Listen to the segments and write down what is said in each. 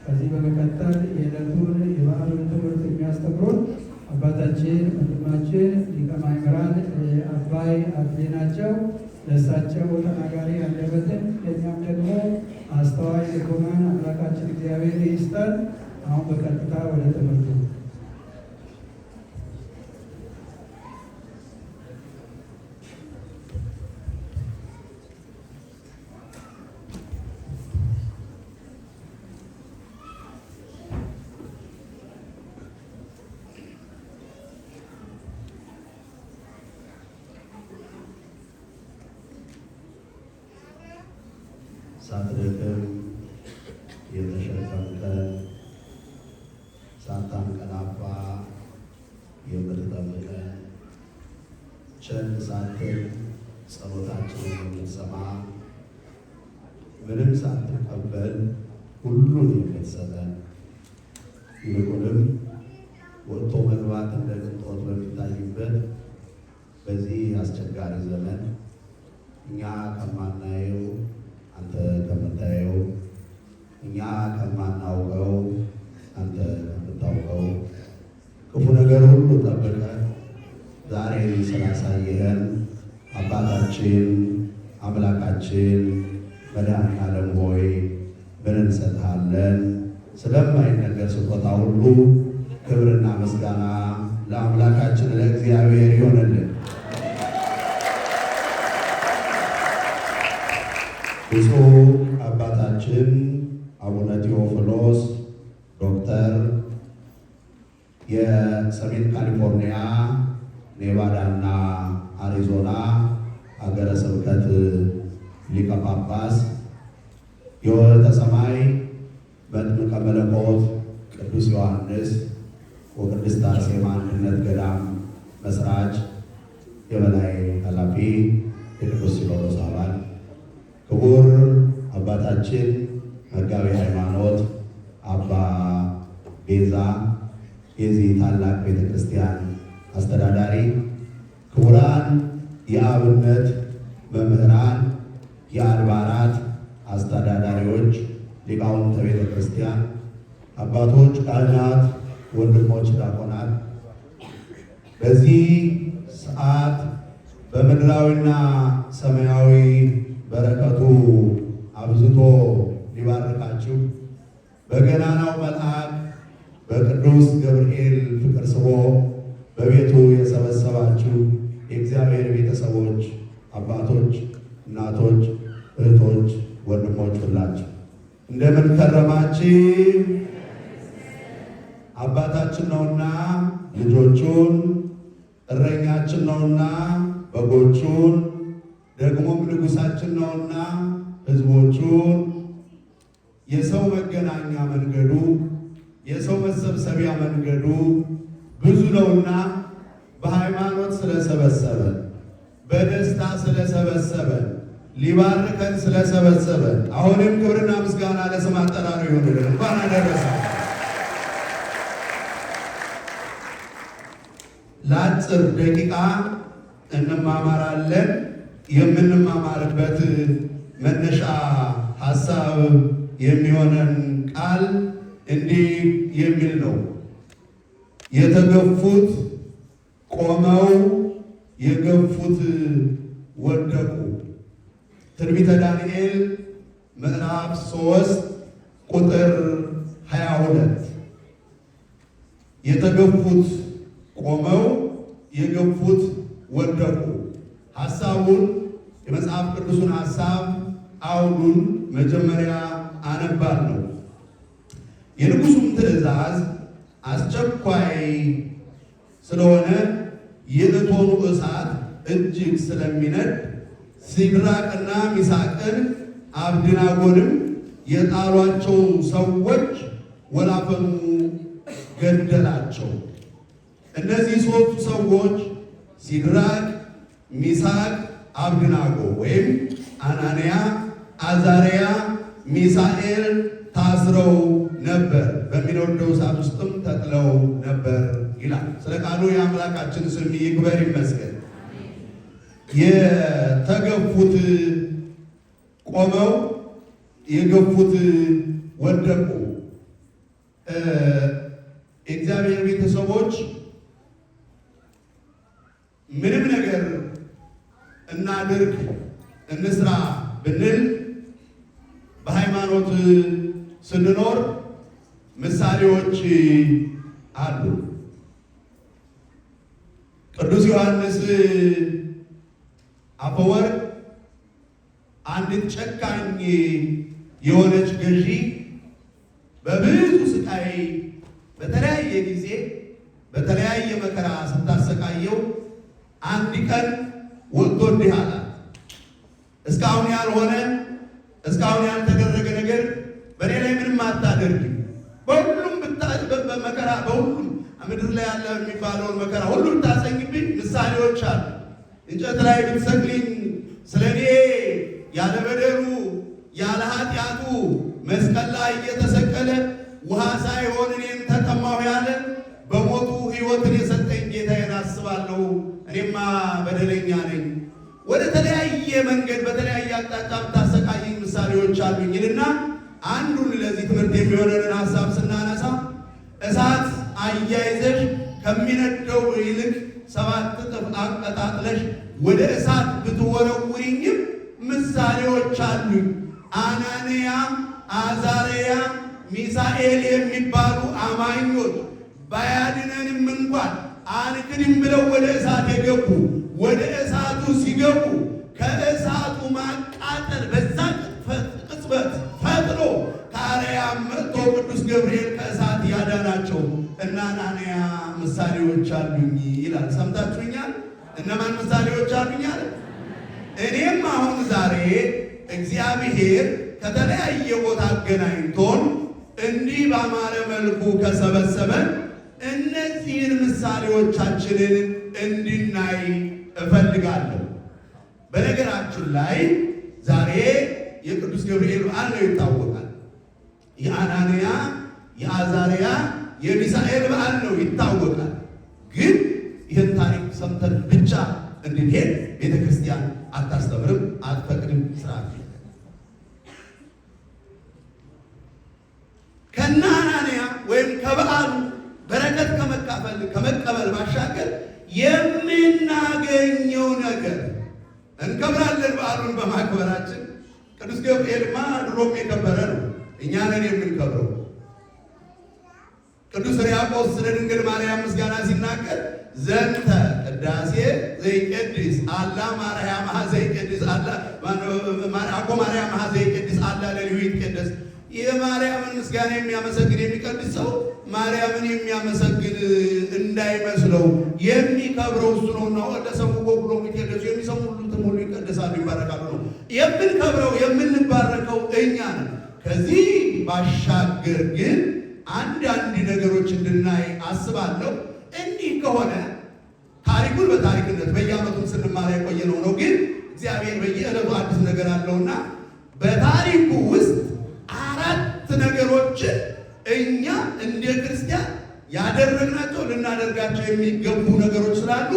ከዚህ በመቀጠል የዕለቱን የበዓሉን ትምህርት የሚያስተምሩን አባታችን ወንድማችን ሊቀ ማእምራን አባይ አብሌ ናቸው። ለእሳቸው ተናጋሪ አንደበትን ለእኛም ደግሞ አስተዋይ ልቦናን አምላካችን እግዚአብሔር ይስጠን። አሁን በቀጥታ ወደ ትምህርቱ ሳትደክም የተሸከምከን ሳታንቀላፋ የምትጠብቀን ቸል ሳትል ጸሎታችንን የምትሰማ ምንም ሳትቀበል ሁሉን የምትሰጠን ይልቁንም ወጥቶ መግባት እንደ ቅንጦት በሚታይበት በዚህ አስቸጋሪ ዘመን እኛ ከማናየው አንተ ከምታየው እኛ ከማናውቀው አንተ ከምታውቀው ክፉ ነገር ሁሉ ጠብቀህ ዛሬ ስላሳየኸን አባታችን አምላካችን መድኃኔዓለም ሆይ ምን እንሰጥሃለን? ስለማይነገር ስጦታ ሁሉ ክብርና ምስጋና ለአምላካችን ለእግዚአብሔር ይሆንልን። ብፁዕ አባታችን አቡነ ቴዎፍሎስ ዶክተር የሰሜን ካሊፎርኒያ ኔቫዳና አሪዞና ሀገረ ስብከት ሊቀ ጳጳስ፣ የወልደ ሰማይ መጥምቀ መለኮት ቅዱስ ዮሐንስ ወቅድስት አርሴማ አንድነት ገዳም መስራች፣ የበላይ ኃላፊ፣ የቅዱስ ሲኖዶስ አባል ክቡር አባታችን መጋቤ ሃይማኖት አባ ቤዛ የዚህ ታላቅ ቤተ ክርስቲያን አስተዳዳሪ፣ ክቡራን የአብነት መምህራን፣ የአድባራት አስተዳዳሪዎች፣ ሊቃውንተ ቤተ ክርስቲያን፣ አባቶች፣ ካህናት፣ ወንድሞች ዲያቆናት፣ በዚህ ሰዓት በምድራዊና ሰማያዊ በረከቱ አብዝቶ ሊባርካችሁ በገናናው መልአክ በቅዱስ ገብርኤል ፍቅር ስቦ በቤቱ የሰበሰባችሁ የእግዚአብሔር ቤተሰቦች፣ አባቶች፣ እናቶች፣ እህቶች፣ ወንድሞች ሁላችሁ እንደምን ከረማችሁ? አባታችን ነውና ልጆቹን፣ እረኛችን ነውና በጎቹን፣ ደግሞም ንጉሳችን ነውና ሕዝቦቹን፣ የሰው መገናኛ መንገዱ የሰው መሰብሰቢያ መንገዱ ብዙ ነውና በሃይማኖት ስለሰበሰበን፣ በደስታ ስለሰበሰበን፣ ሊባርከን ስለሰበሰበን አሁንም ክብርና ምስጋና ለስም አጠራሩ ይሁንልን። እንኳን አደረሰ። ለአጭር ደቂቃ እንማማራለን። የምንማማርበት መነሻ ሐሳብ የሚሆነን ቃል እንዲህ የሚል ነው። የተገፉት ቆመው የገፉት ወደቁ። ትንቢተ ዳንኤል ምዕራፍ 3 ቁጥር 22። የተገፉት ቆመው የገፉት ወደቁ። ሐሳቡን የመጽሐፍ ቅዱሱን ሐሳብ አውዱን መጀመሪያ አነባለሁ። የንጉሡም ትእዛዝ አስቸኳይ ስለሆነ የእቶኑ እሳት እጅግ ስለሚነድ ሲድራቅና ሚሳቅን አብድናጎንም የጣሏቸው ሰዎች ወላፈኑ ገደላቸው። እነዚህ ሦስቱ ሰዎች ሲድራቅ፣ ሚሳቅ፣ አብድናጎ ወይም አናንያ፣ አዛርያ፣ ሚሳኤል ታስረው ነበር፣ በሚነደው እሳት ውስጥም ተጥለው ነበር ይላል። ስለ ቃሉ የአምላካችን ስም ይክበር ይመስገን። የተገፉት ቆመው የገፉት ወደቁ። የእግዚአብሔር ቤተሰቦች ምንም ነገር እናድርግ እንስራ ብንል በሃይማኖት ስንኖር ምሳሌዎች አሉ። ቅዱስ ዮሐንስ አፈወርቅ አንዲት ጨካኝ የሆነች ገዢ በብዙ ስቃይ በተለያየ ጊዜ በተለያየ መከራ ስታሰቃየው አንድ ቀን ወጥቶ እንዲህ አላት፣ እስካሁን ያልሆነ እስካሁን ያልተደረገ ነገር በእኔ ላይ ምንም አታደርጊም። በሁሉም በመከራ በሁሉም ምድር ላይ ያለ የሚባለውን መከራ ሁሉ ብታሰኝብኝ ምሳሌዎች አሉ። እንጨት ላይ ብትሰቅልኝ ስለ እኔ ያለ በደሉ ያለ ኃጢአቱ መስቀል ላይ እየተሰቀለ ውሃ ሳይሆን እኔም ተጠማሁ ያለ በሞቱ ሕይወትን የሰጠኝ ጌታዬን አስባለሁ። እኔማ በደለኛ ነኝ። ወደ ተለያየ መንገድ በተለያየ አቅጣጫ ብታሰቃየኝ ምሳሌዎች አሉኝና አንዱን ለዚህ ትምህርት የሚሆነንን ሀሳብ ስናነሳ እሳት አያይዘሽ ከሚነደው ይልቅ 7 እጥፍ አቀጣጥለሽ ወደ እሳት ብትወረውሪኝም ምሳሌዎች አሉኝ። አናንያ፣ አዛርያ፣ ሚሳኤል የሚባሉ አማኞች ባያድነንም እንኳን አንክድም ብለው ወደ እሳት የገቡ ወደ እሳቱ ሲገቡ ከእሳቱ ማቃጠል በዛ ቅጽበት ፈጥኖ ከአርያም መጥቶ ቅዱስ ገብርኤል ከእሳት ያዳናቸው እና አናንያ ምሳሌዎች አሉኝ ይላል። ሰምታችሁኛል? እነማን ምሳሌዎች አሉኝ አለ? እኔም አሁን ዛሬ እግዚአብሔር ከተለያየ ቦታ አገናኝቶን እንዲህ ባማረ መልኩ ከሰበሰበን እነዚህን ምሳሌዎቻችንን እንድናይ እፈልጋለሁ። በነገራችን ላይ ዛሬ የቅዱስ ገብርኤል በዓል ነው ይታወቃል። የአናንያ፣ የአዛርያ፣ የሚሳኤል በዓል ነው ይታወቃል። ግን ይህን ታሪክ ሰምተን ብቻ እንድንሄድ ቤተ ክርስቲያን አታስተምርም፣ አትፈቅድም። ስርዓት ከነ አናንያ ወይም ከበዓሉ በረከት ከመቀበል ባሻገር የምናገኘው ነገር እንከብራለን። በዓሉን በማክበራችን ቅዱስ ገብርኤልማ ድሮም የከበረ ነው፣ እኛ ነን የምንከብረው። ቅዱስ ሕርያቆስ ስለ ድንግል ማርያም ምስጋና ሲናገር ዘንተ ቅዳሴ ዘይቀድስ አላ ማርያም ዘይቀድስ አላ አኮ ማርያም ዘይቀድስ አላ ለልዩ ይትቀደስ። የማርያምን ምስጋና የሚያመሰግን የሚቀድስ ሰው ማርያምን የሚያመሰግን እንዳይመስለው የሚከብረው እሱ ነውና ወደ ሰሙ ጎብሎ የሚቀደሱ የሚሰሙ ሁሉም ሁሉ ይቀደሳሉ ይባረካሉ ነው የምንከብረው የምንባረከው እኛ ነን። ከዚህ ባሻገር ግን አንዳንድ ነገሮች እንድናይ አስባለሁ። እንዲህ ከሆነ ታሪኩን በታሪክነት በየዓመቱም ስንማር የቆየነው ነው። ግን እግዚአብሔር በየዕለቱ አዲስ ነገር አለውና በታሪኩ ውስጥ 4 ነገሮችን እኛ እንደ ክርስቲያን ያደረግናቸው ልናደርጋቸው የሚገቡ ነገሮች ስላሉ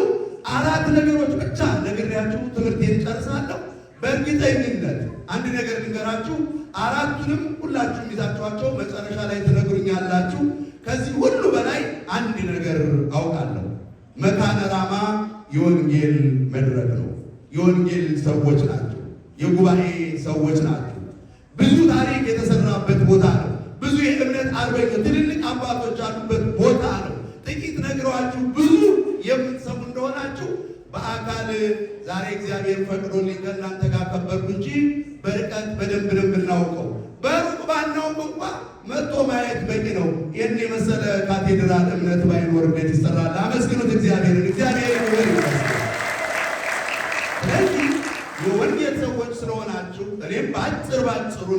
4 ነገሮች ብቻ ነግሬያችሁ ትምህርቴን ጨርሳለሁ። በእርግጠኝነት አንድ ነገር ልንገራችሁ፣ 4ቱንም ሁላችሁም ይዛችኋቸው መጨረሻ ላይ ትነግሩኛላችሁ። ከዚህ ሁሉ በላይ አንድ ነገር አውቃለሁ። መካነ ራማ የወንጌል መድረክ ነው። የወንጌል ሰዎች ናቸው። የጉባኤ ሰዎች ናቸው። ብዙ ታሪክ የተሰራበት ቦታ ነው። ብዙ የእምነት አርበኞች ትልልቅ አባቶች ያሉበት ቦታ ነው። ጥቂት ነግረዋችሁ ብዙ የምትሰሙ እንደሆናችሁ በአካል ዛሬ እግዚአብሔር ፈቅዶልኝ ከእናንተ ጋር ከበርኩ እንጂ በርቀት በደንብ እናውቀው። በሩቅ ባናውቅ እንኳ መጥቶ ማየት በቂ ነው። ይህን የመሰለ ካቴድራል እምነት ባይኖር እንዴት ይሰራል? አመስግኑት እግዚአብሔርን። እግዚአብሔር ይመስገን። ስለዚህ የወንጌል ሰዎች ስለሆናችሁ እኔም ባጭሩ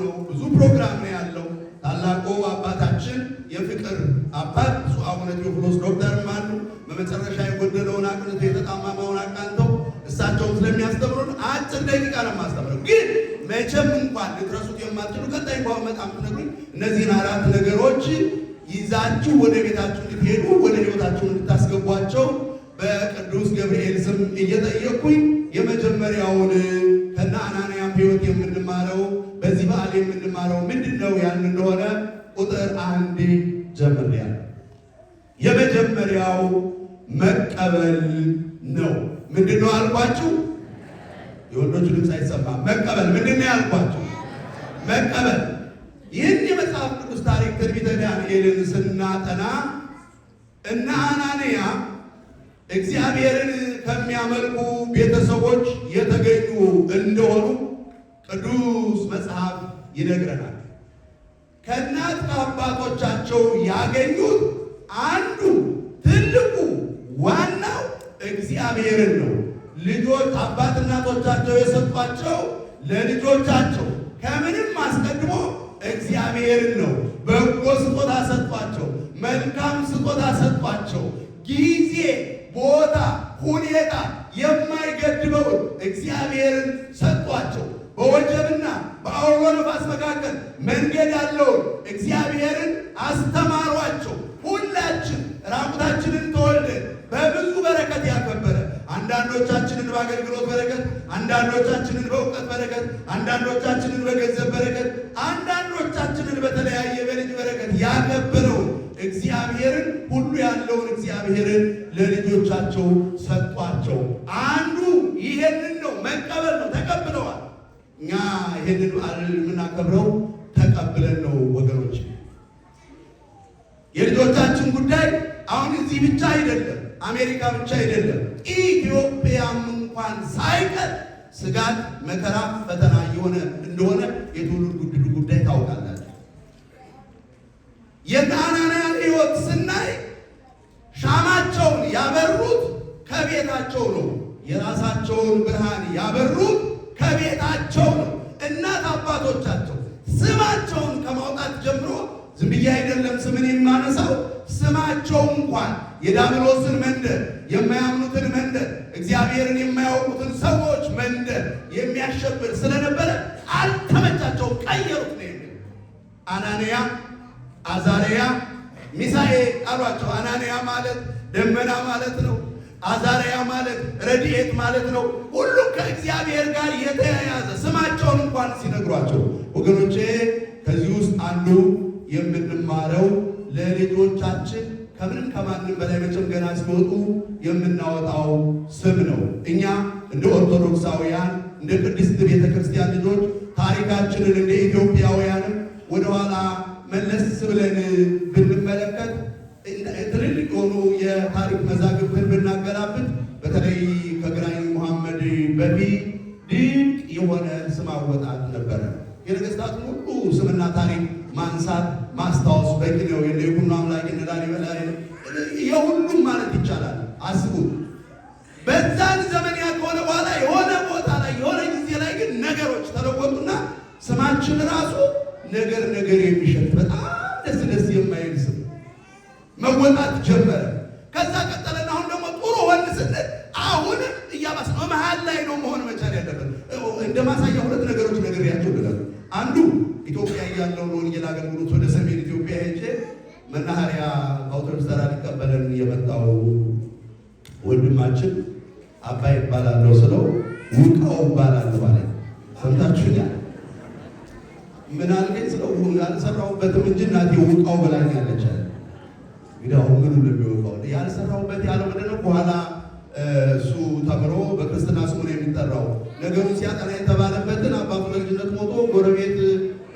ነው፣ ብዙ ፕሮግራም ነው ያለው። ታላቁ አባታችን የፍቅር አባት ብፁዕ አቡነ ቴዎፍሎስ ዶክተርም አሉ። በመጨረሻ የጎደለውን አቅንቶ የተጣማማውን አቃንተው እሳቸውም ስለሚያስተምሩን አጭር ደቂቃ ነው የማስተምረው። ግን መቼም እንኳን ልትረሱት የማትችሉ ቀጣይ እንኳን በጣም ትነግሩኝ እነዚህን 4 ነገሮች ይዛችሁ ወደ ቤታችሁ እንድትሄዱ ወደ ሕይወታችሁ እንድታስገቧቸው በቅዱስ ገብርኤል ስም እየጠየቅኩኝ የመጀመሪያውን ከነ አናንያም ሕይወት የምንማረው በዚህ በዓል የምንማረው ምንድን ነው ያን እንደሆነ ቁጥር 1 ጀምሬያለሁ። የመጀመሪያው መቀበል ነው። ምንድን ነው አልኳችሁ? የወንዶቹ ድምፅ አይሰማም። መቀበል ምንድን ነው ያልኳችሁ? መቀበል። ይህን የመጽሐፍ ቅዱስ ታሪክ ትንቢተ ዳንኤልን ስናጠና እነ አናንያ እግዚአብሔርን ከሚያመልኩ ቤተሰቦች የተገኙ እንደሆኑ ቅዱስ መጽሐፍ ይነግረናል። ከእናት ከአባቶቻቸው ያገኙት አንዱ ትልቁ ዋናው እግዚአብሔርን ነው። ልጆች አባት እናቶቻቸው የሰጧቸው ለልጆቻቸው ከምንም አስቀድሞ እግዚአብሔርን ነው። በጎ ስጦታ ሰጧቸው፣ መልካም ስጦታ ሰጧቸው። ጊዜ፣ ቦታ፣ ሁኔታ የማይገድበውን እግዚአብሔርን ሰጧቸው። በወጀብና በአውሎ ነፋስ መካከል መንገድ ያለውን እግዚአብሔርን አስተማሯቸው። ሁላችን ራቁታችንን ተወልደን በብዙ በረከት ያከበረ፣ አንዳንዶቻችንን በአገልግሎት በረከት፣ አንዳንዶቻችንን በእውቀት በረከት፣ አንዳንዶቻችንን በገንዘብ በረከት፣ አንዳንዶቻችንን በተለያየ በልጅ በረከት ያከበረውን እግዚአብሔርን ሁሉ ያለውን እግዚአብሔርን ለልጆቻቸው ሰጧቸው። አንዱ ይሄንን ነው፣ መቀበል ነው። ተቀብለዋል። እኛ ይሄንን በዓል የምናከብረው ተቀብለን ነው ወገኖች። የልጆቻችን ጉዳይ አሁን እዚህ ብቻ አይደለም፣ አሜሪካ ብቻ አይደለም፣ ኢትዮጵያም እንኳን ሳይቀር ስጋት፣ መከራ፣ ፈተና እየሆነ እንደሆነ የትውልድ ጉዳይ ታውቃላችሁ። የአናንያን ሕይወት ስናይ ሻማቸውን ያበሩት ከቤታቸው ነው። የራሳቸውን ብርሃን ያበሩት ከቤታቸው ነው። እናት አባቶቻቸው ስማቸውን ከማውጣት ጀምሮ ዝም ብዬ አይደለም ስምን የማነሳው፣ ስማቸው እንኳን የዳብሎስን መንደር፣ የማያምኑትን መንደር፣ እግዚአብሔርን የማያውቁትን ሰዎች መንደር የሚያሸብር ስለነበረ አልተመቻቸውም፣ ቀየሩት ነው የሚለው። አናንያ፣ አዛርያ፣ ሚሳኤል አሏቸው። አናንያ ማለት ደመና ማለት ነው። አዛርያ ማለት ረድኤት ማለት ነው። ሁሉም ከእግዚአብሔር ጋር የተያያዘ ስማቸውን እንኳን ሲነግሯቸው ወገኖቼ፣ ከዚህ ውስጥ አንዱ የምንማረው ለልጆቻችን ከምንም ከማንም በላይ መቼም ገና ሲወጡ የምናወጣው ስም ነው። እኛ እንደ ኦርቶዶክሳውያን እንደ ቅድስት ቤተ ክርስቲያን ልጆች ታሪካችንን እንደ ኢትዮጵያውያንም ወደኋላ መለስ ብለን ብንመለከት ትልልቅ የሆኑ የታሪክ መዛግብትን ብናገላብጥ በተለይ ከግራኝ መሐመድ በፊት ድንቅ የሆነ ስም አወጣጥ ነበረ። የነገስታቱን ሁሉ ስምና ታሪክ ማንሳት ማስታወስ በቂ ነው። የይኩኖ አምላክ ላሊበላ የሁሉም ማለት ይቻላል። አስቡ፣ በዛን ዘመን ያ ከሆነ በኋላ የሆነ ቦታ ላይ የሆነ ጊዜ ላይ ግን ነገሮች ተለወጡና ስማችን ራሱ ነገር የሚሸት በጣም ደስ የማይል ስም መወጣት ጀመረ። ከዛ ቀጠለና አሁን ደግሞ ጥሩ ሆን ስንል አሁንም እያባሰ መሀል ላይ ነው መሆን መቻል ያለበት። እንደ ማሳያ ሁለት ነገሮች ነግሬያቸው ብለናል። አንዱ ኢትዮጵያ እያለው ለወንጌል አገልግሎት ወደ ሰሜን ኢትዮጵያ ሄጄ መናኸሪያ አውቶቡስ ተራ ሊቀበለን የመጣው ወንድማችን አባይ ይባላለሁ ስለው ውቃው ይባላለሁ ማለት ሰምታችሁኛል። ምን አልከኝ ስለው ያልሰራሁበትም እንጂ እናቴ ውቃው ብላኛለች። እንግዲህ አሁን ምኑ ለሚወቃው ያልሰራሁበት ያለው ምንድን ነው? በኋላ እሱ ተምሮ በክርስትና ስሙ ነው የሚጠራው። ነገሩን ሲያጠና የተባለበትን አባቱ በልጅነት ሞቶ ጎረቤት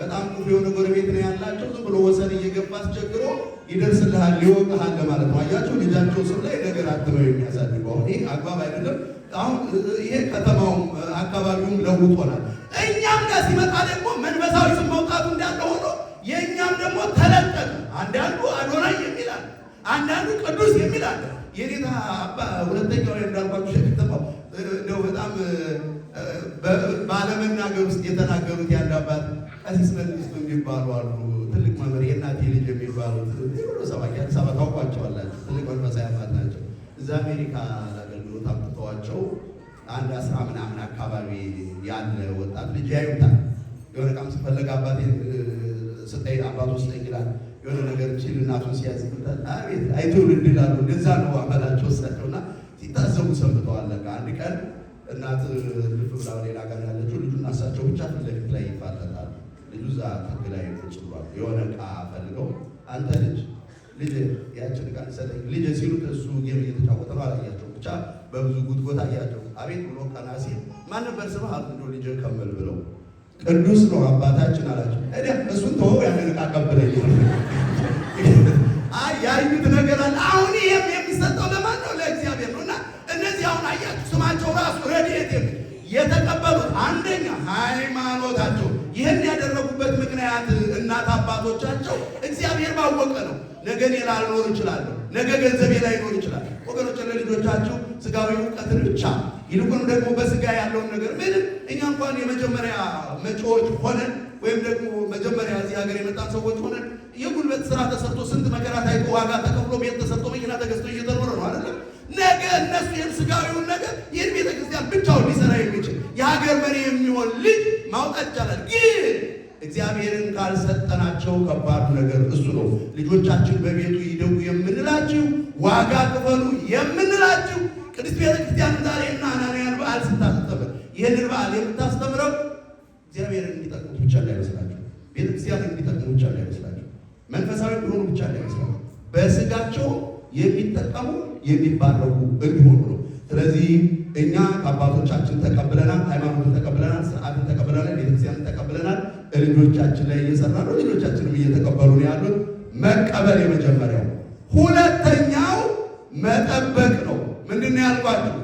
በጣም ክፉ የሆነ ጎረቤት ነው ያላቸው። ዝም ብሎ ወሰን እየገባ አስቸግሮ ይደርስልሃል ሊወቅሃል ለማለት ነው። አያቸው ልጃቸው ስም ላይ ነገር አትበው የሚያሳድገው አሁን ይህ አግባብ አይደለም። አሁን ይሄ ከተማውም አካባቢውም ለውጦናል። እኛም ጋር ሲመጣ ደግሞ መንፈሳዊ ስም መውጣቱ እንዳለ ሆኖ የእኛም ደግሞ ተለጠጠ። አንዳንዱ አዶናይ የሚላል፣ አንዳንዱ ቅዱስ የሚላል። የኔታ አባ ሁለተኛው እንዳልኳችሁ ሸክተማው እንደው በጣም ባለመናገር ውስጥ የተናገሩት ያንድ አባት ቀሲስ መንግስቱ የሚባሉ አሉ። ትልቅ መምህር የእናቴ ልጅ የሚባሉት ሰባኪ አዲስ አበባ ታውቋቸዋላችሁ። ትልቅ መንፈሳዊ አባት ናቸው። እዛ አሜሪካ ለአገልግሎት አምጥተዋቸው አንድ 10 ምናምን አካባቢ ያለ ወጣት ልጅ ያዩታል። የሆነ ቃም ሲፈለግ አባቴ ስጠኝ አባቱ ስጠኝ ይላል። የሆነ ነገር ሲል እናቱን ሲያዝ ይላል። አቤት አይተውልድ ይላሉ። እንደዛ ነው አመላቸው ወሰደውና ሲታዘቡ ሰንብተዋል። አንድ ቀን እናት ልፍ ብላ ሌላ ጋር ያለችው ልጁና እሳቸው ብቻ ፊት ለፊት ላይ ይፋጠጣሉ። ልጁ እዛ ጥግ ላይ ቁጭ ብሏል። የሆነ ዕቃ ፈልገው አንተ ልጅ ያችን ዕቃ ሰጠኝ ልጅ ሲሉት እሱ ጌም እየተጫወተ ነው። አላያቸው ብቻ በብዙ ጉትጎታ አያቸው። አቤት ብሎ ቀና ሲል ማን ነበር ስምህ አሉት። እንደው ልጅ ከመል ብለው ቅዱስ ነው አባታችን አላቸው። እሱን ተወው ያንን ዕቃ ቀበለኝ። ያዩት ነገር አለ። አሁን ይሄም የሚሰጠው ለማን ነው? ለእግዚአብሔር ነው። እና እነዚህ አሁን አያችሁ ስማቸው ራሱ ረድኤት የተቀበሉት አንደኛ ሃይማኖታቸው። ይህን ያደረጉበት ምክንያት እናት አባቶቻቸው እግዚአብሔር ባወቀ ነው። ነገ እኔ ላልኖር እችላለሁ፣ ነገ ገንዘቤ ላይኖር ይችላል። ወገኖች ለልጆቻችሁ ስጋዊ እውቀትን ብቻ ይልቁንም ደግሞ በስጋ ያለውን ነገር ምንም እኛ እንኳን የመጀመሪያ መጪዎች ሆነን ወይም ደግሞ መጀመሪያ እዚህ ሀገር የመጣን ሰዎች ሆነን የጉልበት ስራ ተሰርቶ ስንት መከራ ታይቶ ዋጋ ተከፍሎ ቤት ተሰርቶ መኪና ተገዝቶ እየተኖረ ነው አይደለም። ነገ እነሱ ይህን ስጋዊውን ነገር ይህን ቤተክርስቲያን ብቻውን ሊሰራ የሚችል የሀገር መሪ የሚሆን ልጅ ማውጣት ይቻላል። ግን እግዚአብሔርን ካልሰጠናቸው ከባዱ ነገር እሱ ነው። ልጆቻችን በቤቱ ይደጉ የምንላችሁ ዋጋ ክፈሉ የምንላችሁ ቅድስት ቤተክርስቲያን ዛሬና አናንያን በዓል ስታስተምር ይህንን በዓል የምታስተምረው እግዚአብሔርን እንዲጠቅሙት ብቻ እንዳይመስላችሁ፣ ቤተክርስቲያንን እንዲጠቅሙ ብቻ እንዳይመስላችሁ፣ መንፈሳዊ ቢሆኑ ብቻ እንዳይመስላችሁ፣ በስጋቸው የሚጠቀሙ የሚባረኩ እንዲሆኑ ነው። ስለዚህ እኛ ከአባቶቻችን ተቀብለናል፣ ሃይማኖትን ተቀብለናል፣ ስርዓትን ተቀብለናል፣ ቤተክርስቲያንን ተቀብለናል። ልጆቻችን ላይ እየሰራ ነው። ልጆቻችንም እየተቀበሉ ነው ያሉት። መቀበል የመጀመሪያው። ሁለተኛው መጠበቅ ነው። ምንድን ነው ያልኳችሁ?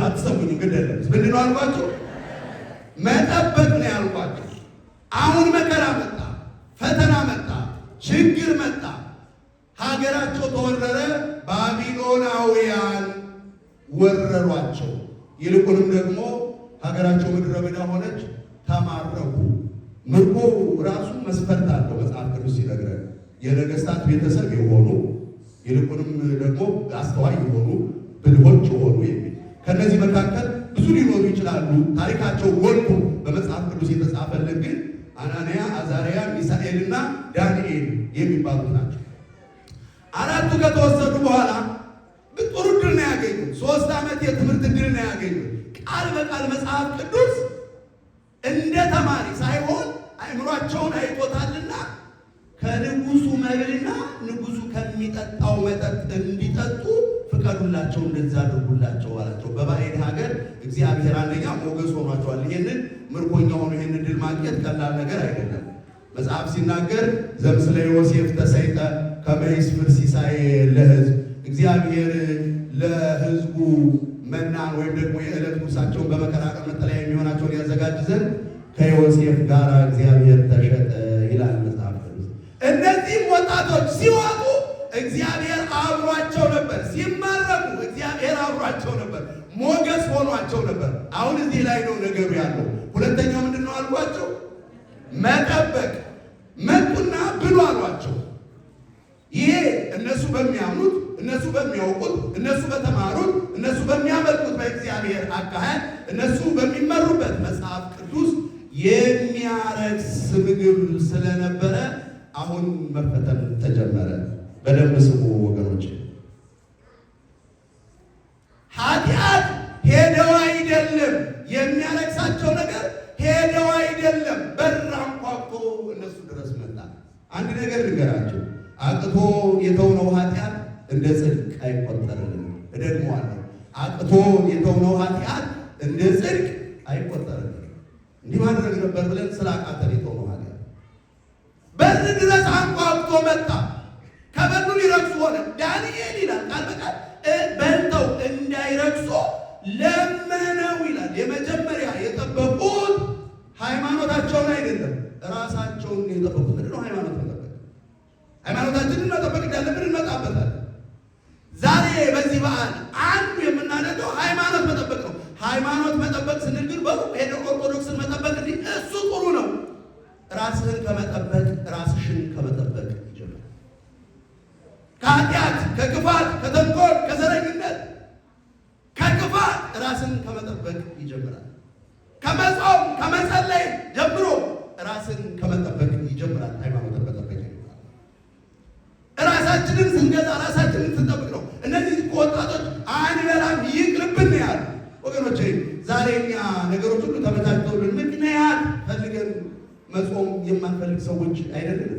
አትሰሙኝ ግደለ ምንድን ነው ያልኳችሁ? መጠበቅ ነው ያልኳችሁ። አሁን መከራ መጣ፣ ፈተና መጣ፣ ችግር መጣ፣ ሀገራቸው ተወረረ። ባቢሎናውያን ወረሯቸው። ይልቁንም ደግሞ ሀገራቸው ምድረ በዳ ሆነች፣ ተማረኩ። ምርኮ ራሱ መስፈርት አለው። መጽሐፍ ቅዱስ ሲነግረን የነገስታት ቤተሰብ የሆኑ ይልቁንም ደግሞ አስተዋይ የሆኑ ብልሆች የሆኑ የሚል ከነዚህ መካከል ብዙ ሊኖሩ ይችላሉ። ታሪካቸው ጎልቶ በመጽሐፍ ቅዱስ የተጻፈልን ግን አናንያ፣ አዛርያ፣ ሚሳኤልና ዳንኤል የሚባሉት ናቸው። አራቱ ከተወሰዱ በኋላ ጥሩ ድል ነው ያገኙት። 3 ዓመት የትምህርት ድል ነው ያገኙት። ቃል በቃል መጽሐፍ ቅዱስ እንደ ተማሪ ሳይሆን አእምሯቸውን አይቶታልና ከንጉሱ መብልና ንጉሱ ከሚጠጣው መጠጥ እንዲጠጡ ፍቀዱላቸው፣ እንደዛ አድርጉላቸው አላቸው። በባዕድ ሀገር እግዚአብሔር አንደኛ ሞገስ ሆኗቸዋል። ይህንን ምርኮኛ ሆኖ ይህንን ድል ማግኘት ቀላል ነገር አይደለም። መጽሐፍ ሲናገር ዘምስለ ዮሴፍ ተሰይጠ ከመ ይስፍር ሲሳይ ለሕዝብ፣ እግዚአብሔር ለሕዝቡ መናን ወይም ደግሞ የዕለት ጉርሳቸውን በመከራ ቀን መጠለያ የሚሆናቸውን ያዘጋጅ ዘንድ ከዮሴፍ ጋር እግዚአብሔር ተሸጠ ይላል መጽሐፍ ቅዱስ። እነዚህም ወጣቶች ሲወጡ እግዚአብሔር አብሯቸው ነበር። ሲማረኩ እግዚአብሔር አብሯቸው ነበር፣ ሞገስ ሆኗቸው ነበር። አሁን እዚህ ላይ ነው ነገሩ ያለው። ሁለተኛው ምንድን ነው አልኳቸው? መጠበቅ። መጡና ብሉ አሏቸው። ይሄ እነሱ በሚያምኑት፣ እነሱ በሚያውቁት፣ እነሱ በተማሩት፣ እነሱ በሚያመልኩት በእግዚአብሔር አካሄድ፣ እነሱ በሚመሩበት መጽሐፍ ቅዱስ የሚያረክስ ምግብ ስለነበረ አሁን መፈተን ተጀመረ። በደንብ ስሙ ወገኖች። ኃጢአት ሄደው አይደለም የሚያረክሳቸው ነገር ሄደው አይደለም፣ በር አንኳኩቶ እነሱ ድረስ መጣ። አንድ ነገር ልንገራቸው፣ አቅቶ የተውነው ኃጢአት እንደ ጽድቅ አይቆጠርልንም። እደግመዋለሁ፣ አቅቶ የተውነው ኃጢአት እንደ ጽድቅ አይቆጠርልንም። እንዲህ ማድረግ ነበር ብለን ስላቃተን የተውነው ኃጢአት በር ድረስ አንኳኩቶ መጣ። ከበሩ ሊረክሱ ሆነ። ዳንኤል ይላል ቃል በቃል በልተው እንዳይረክሱ ለመነው ይላል። የመጀመሪያ የጠበቁት ሃይማኖታቸውን አይደለም ራሳቸውን የጠበቁት። ምንድን ነው ሃይማኖት መጠበቅ? ሃይማኖታችንን መጠበቅ እንዳለብን እንመጣበታለን። ዛሬ በዚህ በዓል አንዱ የምናደርገው ሃይማኖት መጠበቅ ነው። ሃይማኖት መጠበቅ ስንል ግን በሩቅ ሄደው ኦርቶዶክስን መጠበቅ እንዲህ እሱ ጥሩ ነው። ራስህን ከመጠበቅ ራስሽን ከመጠበቅ ይጀምራል። ከኃጢአት፣ ከክፋት፣ ከተንኮል፣ ከዘረኝነት፣ ከክፋት ራስን ከመጠበቅ ይጀምራል። ከመጾም ከመጸለይ ጀምሮ ራስን ከመጠበቅ ይጀምራል። ሃይማኖትን መጠበቅ ይጀምራል። ራሳችንን ስንገዛ ራሳችንን ስንጠብቅ ነው። እነዚህ ወጣቶች አንበላም ይቅርብን ያሉ ወገኖች፣ ዛሬ እኛ ነገሮች ሁሉ ተመቻችተውልን ምክንያት ፈልገን መጾም የማንፈልግ ሰዎች አይደለም።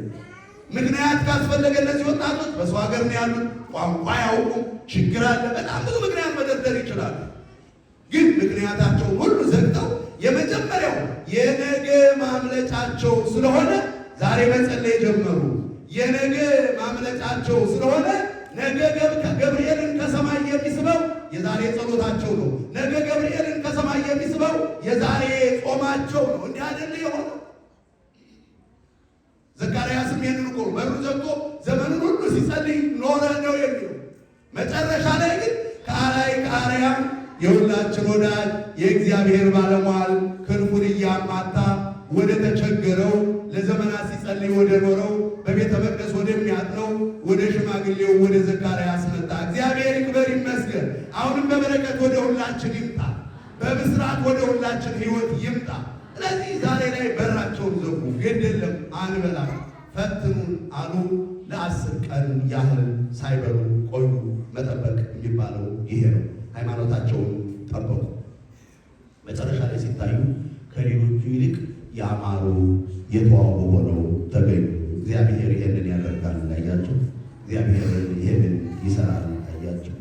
ምክንያት ካስፈለገ እነዚህ ወጣቶች በሰው ሀገር ነው ያሉት፣ ቋንቋ ያውቁም፣ ችግር አለ፣ በጣም ብዙ ምክንያት መደርደር ይችላሉ። ግን ምክንያታቸውን ሁሉ ዘግተው የመጀመሪያው የነገ ማምለጫቸው ስለሆነ ዛሬ መጸለይ ጀመሩ። የነገ ማምለጫቸው ስለሆነ ነገ ገብርኤልን ከሰማይ የሚስበው የዛሬ ጸሎታቸው ነው። ነገ ገብርኤልን ከሰማይ የሚስበው የዛሬ ጾማቸው ነው። እንዲህ አይደል የሆነው? ዘካርያስም ይህንን እኮ በሩን ዘግቶ ዘመኑን ሁሉ ሲጸልይ ኖረ ነው የሚለው። መጨረሻ ላይ ግን ከአርያም የሁላችን ወዳጅ የእግዚአብሔር ባለሟል ክንፉን እያማታ ወደ ተቸገረው ለዘመናት ሲጸልይ ወደ ኖረው በቤተ መቅደስ ወደሚያጥነው ወደ ሽማግሌው ወደ ዘካርያስ መጣ። እግዚአብሔር ይክበር ይመስገን። አሁንም በበረከት ወደ ሁላችን ይምጣ፣ በብስራት ወደ ሁላችን ሕይወት ይምጣ። ስለዚህ ዛሬ ላይ በራቸውን ዘጉ። ግድ የለም አንበላ ፈትኑን አሉ። ለ10 ቀን ያህል ሳይበሉ ቆዩ። መጠበቅ የሚባለው ይሄ ነው። ሃይማኖታቸውን ጠበቁ። መጨረሻ ላይ ሲታዩ ከሌሎቹ ይልቅ ያማሩ የተዋቡ ሆነው ተገኙ። እግዚአብሔር ይሄንን ያደርጋል። አያችሁ፣ እግዚአብሔር ይሄንን ይሰራል። አያችሁ፣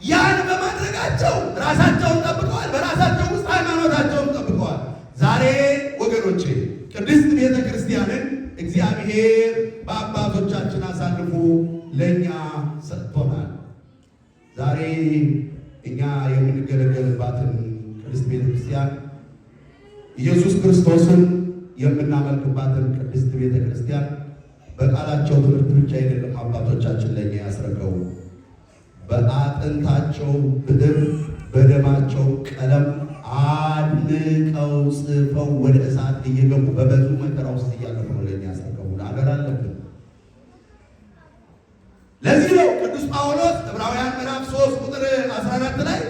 ያን በማድረጋቸው ራሳቸውን ጠብቀዋል። በራሳቸው ውስጥ ሃይማኖታቸውን ጠብቀዋል። ዛሬ ወገኖቼ ቅድስት ቤተ ክርስቲያንን እግዚአብሔር በአባቶቻችን አሳልፎ ለእኛ ሰጥቶናል። ዛሬ እኛ የምንገለገልባትን ቅድስት ቤተ ክርስቲያን ኢየሱስ ክርስቶስን የምናመልክባትን ቅድስት ቤተ ክርስቲያን በቃላቸው ትምህርት ብቻ አይደለም አባቶቻችን ለእኛ ያስረከቡ። በአጥንታቸው ብዕር በደማቸው ቀለም አድንቀው ጽፈው ወደ እሳት እየገቡ በብዙ መከራ ውስጥ እያለፉ ነው ለእኛ ያስረከቡ። አገር አለብን። ለዚህ ነው ቅዱስ ጳውሎስ ዕብራውያን ምዕራፍ 3 ቁጥር 14 ላይ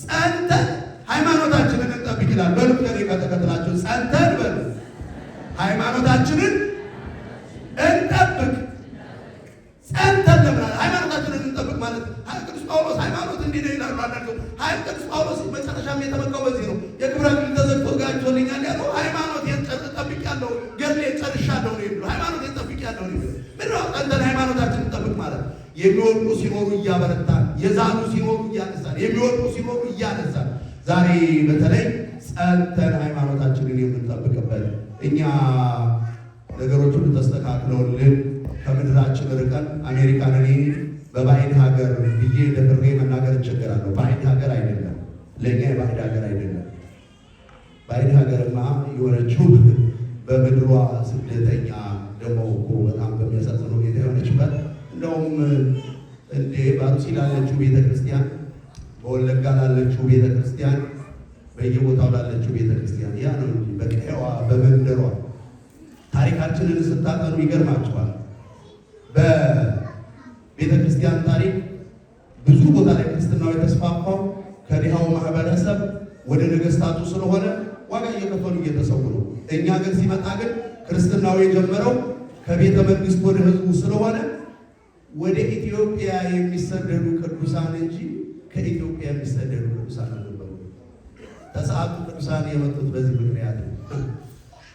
ጸንተን ሃይማኖታችንን እንጠብቅ ይላል። በሉት ከኔ ከተከተላችሁ ጸንተን በሉ ሃይማኖታችንን እንጠብቅ። ጸንተን ለምናል ሃይማኖታችንን እንጠብቅ ማለት ቅዱስ ጳውሎስ ሃይማኖት እንዲህ ነው ይላሉ አንዳንዱ። ቅዱስ ጳውሎስ መጨረሻም የተመካው በዚህ ነው። የክብር አክሊል ተዘግቶ ጋጆልኛል ያለው ሃይማኖቴን ጠብቄያለሁ፣ ገድሌን ጨርሻለሁ ነው የሚለው። ሃይማኖቴን ጠብቄያለሁ ነው የሚለው። ምንድን ነው ጸንተን ሃይማኖታችንን እንጠብቅ ማለት? የሚወድቁ ሲኖሩ እያበረታን፣ የዛሉ ሲኖሩ እያነሳን፣ የሚወድቁ ሲኖሩ እያነሳን ዛሬ በተለይ ጸንተን ሃይማኖታችንን የምንጠብቅበት እኛ ነገሮች ሁሉ ተስተካክለውልን ከምድራችን ርቀን አሜሪካን እኔ በባዕድ ሀገር ብዬ ደፍሬ መናገር እቸገራለሁ። ባዕድ ሀገር አይደለም ለእኛ የባዕድ ሀገር አይደለም። ባዕድ ሀገርማ የሆነችው በምድሯ ስደተኛ ደግሞ እኮ በጣም በሚያሳዝነው ሁኔታ የሆነችበት እንደውም እንዴ ባሩሲ ላለችው ቤተ ክርስቲያን፣ በወለጋ ላለችው ቤተ ክርስቲያን፣ በየቦታው ላለችው ቤተ ክርስቲያን ያ ነው እንጂ በቀየዋ በመንደሯ ታሪካችንን ስታጠኑ ይገርማችኋል። በቤተ ክርስቲያን ታሪክ ብዙ ቦታ ላይ ክርስትናው የተስፋፋው ከድሃው ማህበረሰብ ወደ ነገስታቱ ስለሆነ ዋጋ እየከፈሉ እየተሰዉ ነው። እኛ ግን ሲመጣ ግን ክርስትናው የጀመረው ከቤተ መንግስት ወደ ህዝቡ ስለሆነ ወደ ኢትዮጵያ የሚሰደዱ ቅዱሳን እንጂ ከኢትዮጵያ የሚሰደዱ ቅዱሳን ነበሩ። ተሰዓቱ ቅዱሳን የመጡት በዚህ ምክንያት ነው።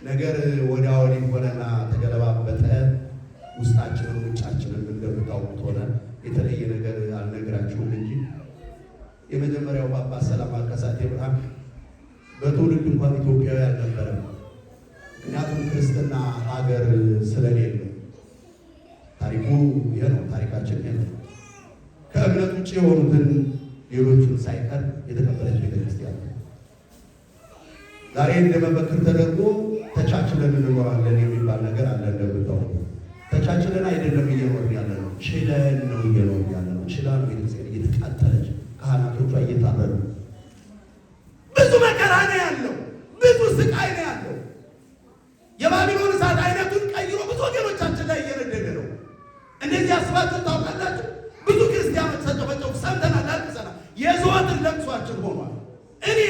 ነገር ወዲያ ወዲህ ሆነና ተገለባበጠ። ውስጣችንን ውጫችንን እንደምታውቁት ሆነ። የተለየ ነገር አልነግራችሁም እንጂ የመጀመሪያው ጳጳስ ሰላማ ከሳቴ ብርሃን በትውልድ እንኳን ኢትዮጵያዊ አልነበረም። ምክንያቱም ክርስትና ሀገር ስለሌለ ታሪኩ ይሄ ነው። ታሪካችን ይሄ ነው። ከእምነት ውጭ የሆኑትን ሌሎቹን ሳይቀር የተቀበለች ቤተክርስቲያን ዛሬ እንደ መመክር ተደርጎ ተቻችለን እንኖራለን የሚባል ነገር አለ። እንደምታውቁ ተቻችለን አይደለም እየኖርን ያለ ነው፣ ችለን ነው እየኖርን ያለ ነው። ችላ ነው ቤተክርስቲያን እየተቃጠለች፣ ካህናቶቿ እየታረዱ፣ ብዙ መከራ ነው ያለው፣ ብዙ ስቃይ ነው ያለው። የባቢሎን እሳት አይነቱን ቀይሮ ብዙ ወገኖቻችን ላይ እየነደደ ነው። እንደዚህ አስባችሁ ታውቃላችሁ? ብዙ ክርስቲያኖች ተጨፈጨፉ፣ ሰምተናል፣ አልቅሰናል። የዘወትር ለቅሷችን ሆኗል። እኔ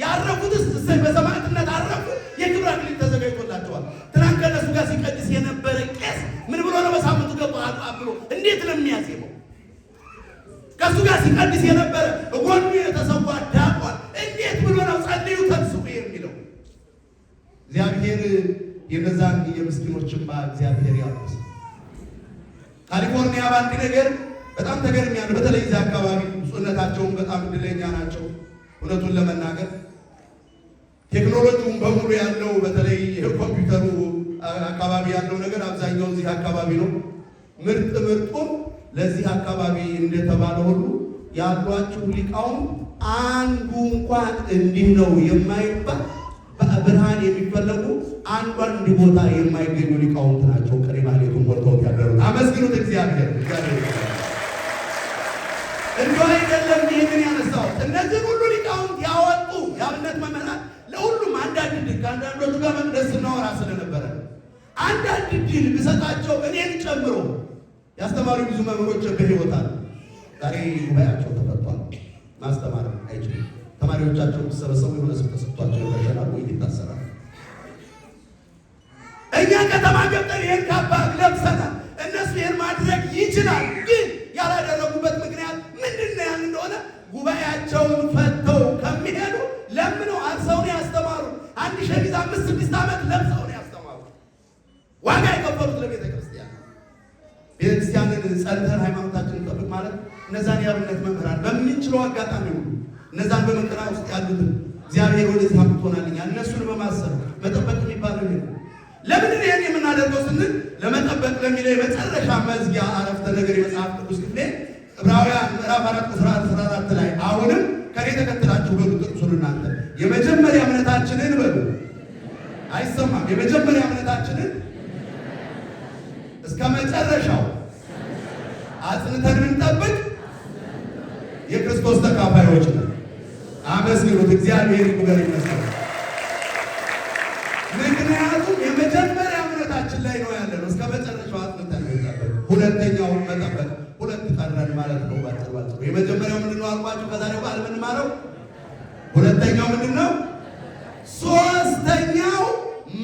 ያረፉትስ እሰይ በሰማዕትነት አረፉ፣ የክብር አክሊል ተዘጋጅቶላቸዋል። ትናንት ከነሱ ጋር ሲቀድስ የነበረ ቄስ ምን ብሎ ነው በሳምንቱ ገባ ብሎ እንዴት ነው የሚያዜመው? ከእሱ ጋር ሲቀድስ የነበረ ጎኑ የተሰዋ ዲያቆን እንዴት ብሎ ነው ጸልዩ ተንሥኡ የሚለው? እግዚአብሔር የነዛን የምስኪኖችን እግዚአብሔር ያብስ። ካሊፎርኒያ በአንድ ነገር በጣም ተገርሚያለሁ። በተለይ እዚያ አካባቢ ብፁዕነታቸውን በጣም እድለኛ ናቸው። እውነቱን ለመናገር ቴክኖሎጂውን በሙሉ ያለው በተለይ የኮምፒውተሩ አካባቢ ያለው ነገር አብዛኛው እዚህ አካባቢ ነው። ምርጡን ለዚህ አካባቢ እንደተባለ ሁሉ ያሏችሁ ሊቃውንት አንዱ እንኳን እንዲህ ነው የማይባል በብርሃን የሚፈለጉ አንዷን እንዲህ ቦታ የማይገኙ ሊቃውንት ናቸው። ቀሪ ማለቱን ወርተውት ያደሩት አመስግኑት እግዚአብሔር። እንዲሁ አይደለም ይህንን ያነሳው እነዚህ ሁሉ ሊቃውንት ያወጡ የአብነት መምህራን ለሁሉም አንዳንድ ድል ከአንዳንዶቹ ጋር መቅደስ ስናወራ ስለነበረ አንዳንድ ድል ብሰጣቸው እኔን ጨምሮ ያስተማሩ ብዙ መምህሮች በሕይወት አሉ። ዛሬ ጉባኤያቸው ተፈቷል። ማስተማር አይችሉም። ተማሪዎቻቸው ሲሰበሰቡ የሆነ ስም ተሰጥቷቸው ይረሸናል ወይ ይታሰራል። እኛ ከተማ ገብተን ይህን ካባ ለብሰናል። እነሱ ይህን ማድረግ ይችላል። ግን ያላደረጉበት ምክንያት ምንድን ነው? ያን እንደሆነ ጉባኤያቸውን ፈተው ከሚሄዱ ለምነው አርሰውን ያስተማሩ 1 ሸሚዝ 5-6 ዓመት ለብሰውን ያስተማሩ ዋጋ የከፈሉት ለቤተ ክርስቲያን። ቤተ ክርስቲያንን ጸንተን ሃይማኖታችንን ጠብቅ ማለት እነዛን የአብነት መምህራን በምንችለው አጋጣሚ ሁሉ እነዛን በመከራ ውስጥ ያሉትን እግዚአብሔር ወደዚህ አምጥቶናልኛል። እነሱን በማሰብ መጠበቅ የሚባለው ይሄ ነው። ለምንድን ይሄን የምናደርገው ስንል ለመጠበቅ ለሚለው የመጨረሻ መዝጊያ አረፍተ ነገር የመጽሐፍ ቅዱስ ክፍሌ ዕብራውያን ምዕራፍ 4 ቁጥር 14 ላይ አሁንም ከኔ ተከትላችሁ በሉ ጥቅሱን እናንተ የመጀመሪያ እምነታችንን በሉ አይሰማም። የመጀመሪያ እምነታችንን እስከ መጨረሻው አጽንተን እንጠብቅ የክርስቶስ ተካፋዮች ነን። አመስግኑት እግዚአብሔር ይክበር ይመስገን። ምክንያቱም የመጀመሪያ እምነታችን ላይ ነው ያለነው። እስከ መጨረሻው አጽንተን እንጠብቅ። ሁለተኛውን መጠበቅ ሁለት ቀረን ማለት ነው። ባጭሩ የመጀመሪያው ምንድን ነው አልኳችሁ? ከዛሬው ቃል የምንማረው ሁለተኛው ምንድን ነው? ሶስተኛው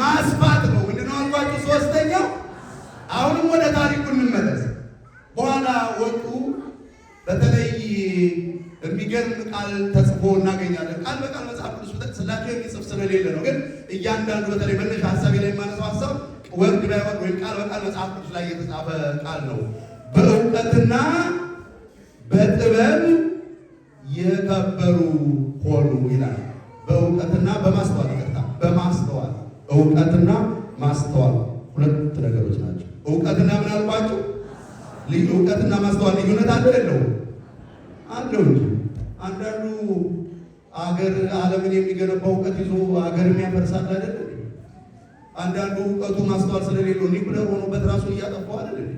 ማስፋት ነው። ምንድን ነው አልኳችሁ? ሶስተኛው አሁንም ወደ ታሪኩ እንመለስ። በኋላ ወጡ በተለይ የሚገርም ቃል ተጽፎ እናገኛለን። ቃል በቃል መጽሐፍ ቅዱስ ጠቅስላቸው የሚጽፍ ስለሌለ ነው። ግን እያንዳንዱ በተለይ መነሻ ሀሳቤ ላይ የማነሳው ሀሳብ ወርድ ባይወርድ ወይም ቃል በቃል መጽሐፍ ቅዱስ ላይ የተጻፈ ቃል ነው። በእውቀትና በጥበብ የከበሩ ሆኑ ይላል። በእውቀትና በማስተዋል በማስተዋል እውቀትና ማስተዋል ሁለት ነገሮች ናቸው። እውቀትና ምን አልኳቸው? ልዩ እውቀትና ማስተዋል ልዩነት አለው የለውም? አለው እንጂ አንዳንዱ አገር ዓለምን የሚገነባው እውቀት ይዞ አገር የሚያፈርሳል አይደል? አንዳንዱ እውቀቱ ማስተዋል ስለሌለው ኒኩለር ሆኖበት ራሱን እያጠፋው አይደል?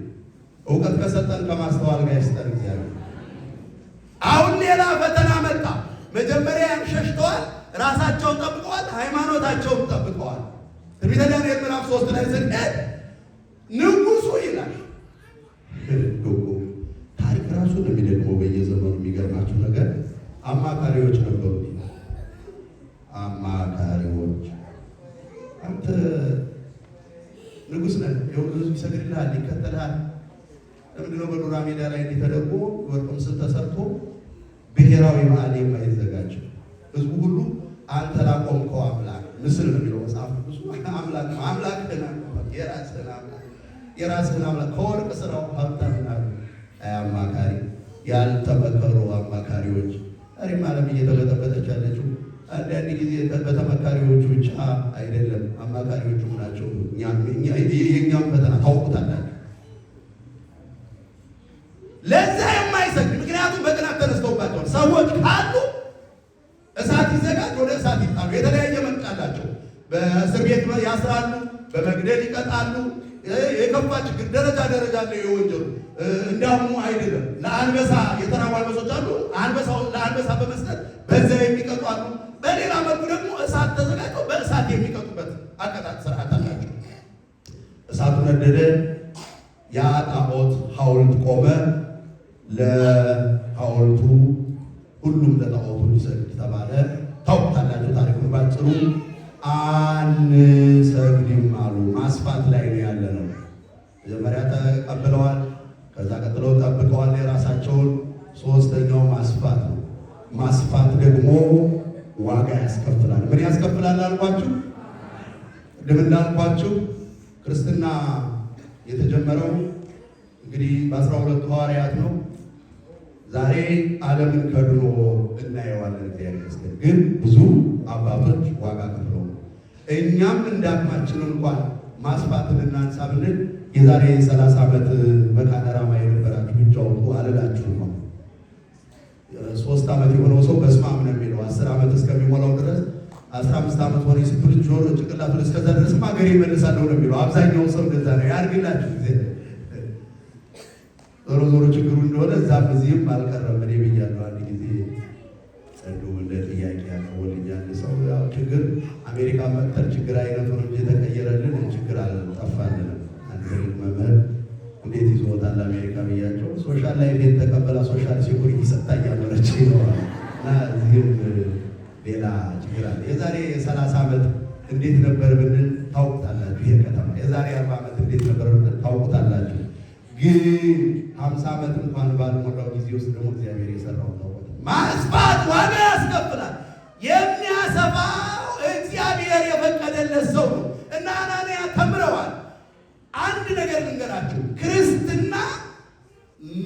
እውቀት ከሰጠን ከማስተዋል ጋር ይስጠን እግዚአብሔር። አሁን ሌላ ፈተና መጣ። መጀመሪያ ያንሸሽተዋል፣ ራሳቸውን ጠብቀዋል፣ ሃይማኖታቸውን ጠብቀዋል። ትንቢተ ዳንኤል ምዕራፍ 3 ላይ ስንሄድ ንጉሱ ይላል ታሪክ ራሱ ነው የሚደግመው በየዘመኑ። የሚገርማችሁ ነገር አማካሪዎች ነበሩ። አማካሪዎች አንተ ንጉሥ ነህ፣ የሁሉ ሕዝብ ይሰግድልሃል፣ ይከተልሃል። ለምንድነው በዱራ ሜዳ ላይ እንዲተደርጎ ወርቅ ምስል ተሰርቶ ብሔራዊ በዓል የማይዘጋጀው? ሕዝቡ ሁሉ አንተ ላቆምከው አምላክ ምስል ነው የሚለው መጽሐፍ ቅዱስ። አምላክ ነው አምላክህን የራስህን አምላክ ከወርቅ ስራው ሀብታምና አማካሪ ያልተመከሩ አማካሪዎች። ዛሬም ዓለም እየተበጠበጠች ያለችው አንዳንድ ጊዜ በተመካሪዎቹ ብቻ አይደለም፣ አማካሪዎቹም ናቸው። የእኛም ፈተና ታውቁታላችሁ። ለዛ የማይሰግድ ምክንያቱም በቅናት ተነስተውባቸዋል። ሰዎች ካሉ እሳት ይዘጋጅ፣ ወደ እሳት ይጣሉ። የተለያየ መብት አላቸው። በእስር ቤት ያስራሉ፣ በመግደል ይቀጣሉ። የከፋ ችግር ደረጃ አለ የወንጀሉ። እንዳሁኑ አይደለም። ለአንበሳ የተራቡ አንበሶች አሉ። ለአንበሳ በመስጠት በዛ የሚቀጡ አሉ። በሌላ መልኩ ደግሞ እሳት ተዘጋጅቶ በእሳት የሚቀጡበት አቀጣጥ ስርዓት አላቸው። እሳቱ ነደደ። ያ ጣዖት ሐውልት ቆመ። ለሐውልቱ ሁሉም ለጣዖቱ ሊሰግድ ተባለ። ታውቁታላችሁ ታሪኩን ባጭሩ። አንሰግድም አሉ። ማስፋት ላይ ነው ያለ ነው። መጀመሪያ ተቀብለዋል፣ ከዛ ቀጥለው ጠብቀዋል የራሳቸውን። ሶስተኛው ማስፋት ነው። ማስፋት ደግሞ ዋጋ ያስከፍላል። ምን ያስከፍላል አልኳችሁ? ቅድም እንዳልኳችሁ ክርስትና የተጀመረው እንግዲህ በ12 ሐዋርያት ነው። ዛሬ ዓለምን ከድኖ እናየዋለን። እግዚአብሔር ይመስገን። ግን ብዙ አባቶች ዋጋ ከፍለው እኛም እንዳቅማችን እንኳን ማስፋትን እናንሳ ብንል የዛሬ 30 ዓመት መካነ ራማ የነበራችሁ ብቻ ወጡ አልላችሁ ነው። 3 ዓመት የሆነው ሰው በስመ አብ ነው የሚለው 10 ዓመት እስከሚሞላው ድረስ 15 ዓመት ሆነ ስትል ጆሮ ጭንቅላቱ እስከዛ ድረስ ሀገር ይመልሳለሁ ነው የሚለው። አብዛኛው ሰው እንደዛ ነው። ያርግላችሁ ጊዜ ዞሮ ዞሮ ችግሩ እንደሆነ እዛም እዚህም አልቀረም። እኔ ብያለሁ አንድ ጊዜ ጸዱ እንደ ጥያቄ ያቀወልኛል ሰው ያው ችግር አሜሪካ መጥተር ችግር አይነቱ ነው እንጂ የተቀየረልን ችግር አልጠፋልንም። አንድ መምህር እንዴት ይዞታል አሜሪካ ብያቸው ሶሻል ላይፍ የተቀበላ ሶሻል ሴኩሪቲ ሰጣኝ ያመረች ይኖራል እና እዚህም ሌላ ችግር አለ። የዛሬ 30 ዓመት እንዴት ነበር ብንል ታውቁታላችሁ። ይሄ ከተማ የዛሬ 40 ዓመት እንዴት ነበር ብንል ታውቁታላችሁ። ግን 50 ዓመት እንኳን ባልሞላው ጊዜ ውስጥ ደግሞ እግዚአብሔር የሰራው ነው። ማስፋት ዋጋ ያስከፍላል። የሚያሰፋው እግዚአብሔር የፈቀደለት ሰው ነው እና አናንያ ተምረዋል። አንድ ነገር ልንገራችሁ፣ ክርስትና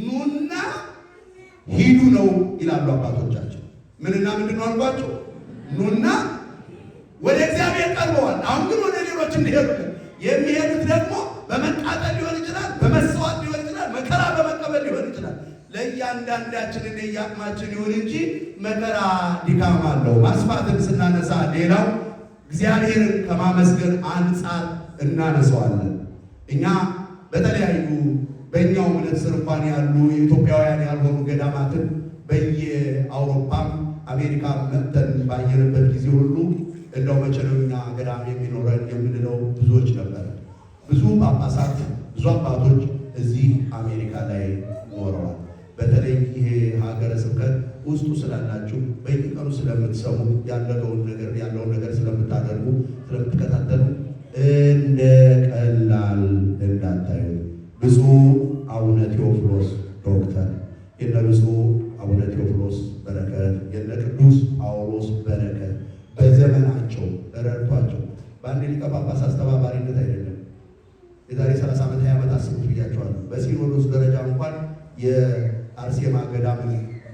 ኑና ሂዱ ነው ይላሉ አባቶቻችን። ምንና ምንድን ነው አልኳቸው? ኑና ወደ እግዚአብሔር ቀርበዋል። አሁን ግን ወደ ሌሎች እንዲሄዱ የሚሄዱት ደግሞ በመቃጠል ሊሆን ይችላል፣ በመስዋዕት ሊሆን ይችላል፣ መከራ በመቀበል ሊሆን ይችላል። ለእያንዳንዳችን የአቅማችን ይሁን እንጂ መከራ ድካም አለው። ማስፋትን ስናነሳ ሌላው እግዚአብሔርን ከማመስገን አንጻር እናነሳዋለን። እኛ በተለያዩ በእኛው እምነት ስር እንኳን ያሉ የኢትዮጵያውያን ያልሆኑ ገዳማትን በየአውሮፓም አሜሪካ መጥተን ባየንበት ጊዜ ሁሉ እንደው መቼ ነው እኛ ገዳም የሚኖረን የምንለው ብዙዎች ነበር። ብዙ ጳጳሳት፣ ብዙ አባቶች እዚህ አሜሪካ ላይ ኖረዋል። በተለይ ይሄ ሀገረ ስብከት ውስጡ ስላላችሁ በየቀኑ ስለምትሰሙ ያለውን ነገር ስለምታደርጉ ስለምትከታተሉ እንደ ቀላል እንዳታዩ። ብፁዕ አቡነ ቴዎፍሎስ ዶክተር የነ ብፁዕ አቡነ ቴዎፍሎስ በረከት የነ ቅዱስ ጳውሎስ በረከት በዘመናቸው ረድቷቸው በአንድ ሊቀ ጳጳስ አስተባባሪነት አይደለም። የዛሬ 30 ዓመት 20 ዓመት አስቡት ብያቸዋለሁ። በሲኖዶስ ደረጃ እንኳን የአርሴማ ገዳም